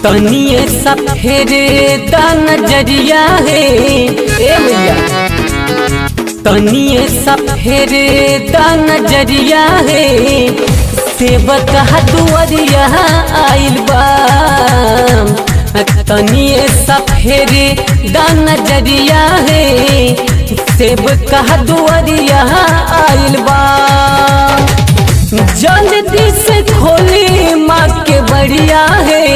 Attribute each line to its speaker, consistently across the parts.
Speaker 1: तनिए सफेद दा नजरिया है ए मैया, तनिए सफेद दा नजरिया है, सेवक दुआरिया आइल बा। तनिए सफेद दा नजरिया है, सेवक दुआरिया आइल बा। जल्दी से खोली माँ के बड़िया है,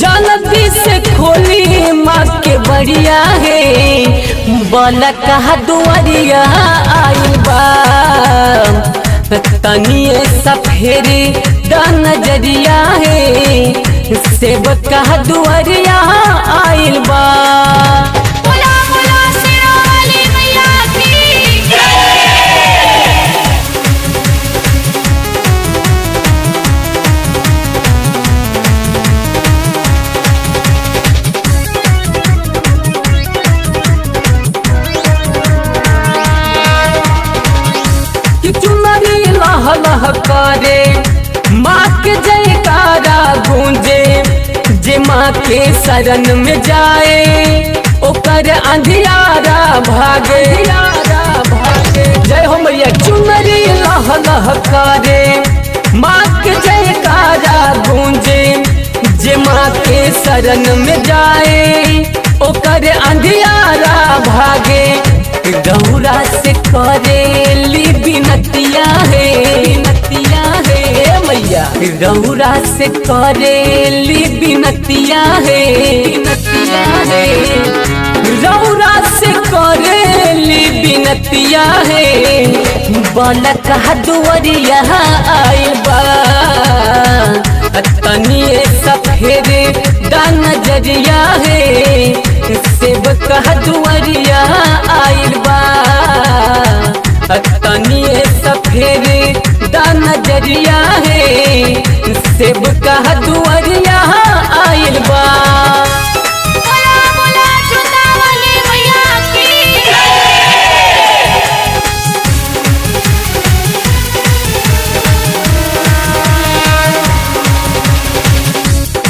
Speaker 1: जल्दी से खोली माँ के बड़िया है, बालक दुआरिया आइल बा। तनिए सफेद दा नजरिया है, सेवक दुआरिया आइल बा। लह करे माँ के जयकारा गूंजे, जे माँ के शरण में जाए ओकर अंधियारा भागे, जय हो मैया। चुनरी लह लह करे माँ के जयकारा गूंजे, जे माँ के शरण में जाए ओकर अंधियारा भागे। गौरा से करेली बिनतिया है, बिनतिया है मैया। गौरा से करेली बिनतिया है, बिनतिया है। गौरा से करेली बिनतिया है, बालक दुआरिया आइल बा। तनिए सफेद दा नजरिया है, सेवक दुआरिया आइल बा। तनिए सफेद दा नजरिया है, सेवक दुआरिया आइल बा।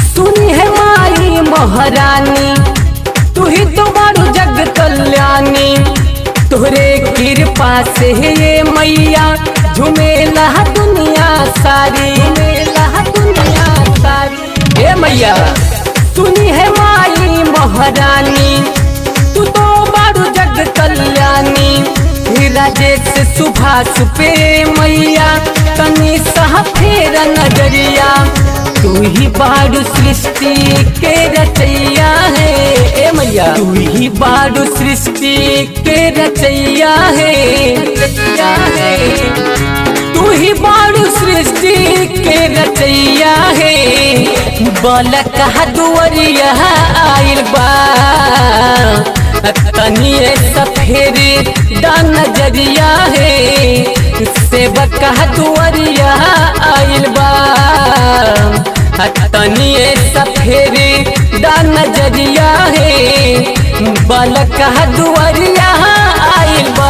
Speaker 1: सुनी है माई महारानी, तू ही तुम्हारू जग कल्याणी, तोहरे कृपा से ये मैया झुमेला दुनिया सारी, झुमेला दुनिया सारी। ए मैया सुनी है माई महारानी, तू तो बारू जग कल्याणी, राजेश सुभाष पे मैया तनी सह फेर नजरिया। तू ही बारू सृष्टि के रचैया है ए मैया, तू ही बारू सृष्टि के रचैया है, रचैया है। तू ही बारू सृष्टि के रचैया है, बालक दुआरिया आइल बा। तनिए सफेद दा नजरिया है, सेवक दुआरिया आइल बा। तनिए सफेद दा नजरिया है, बालक दुआरिया आइल बा।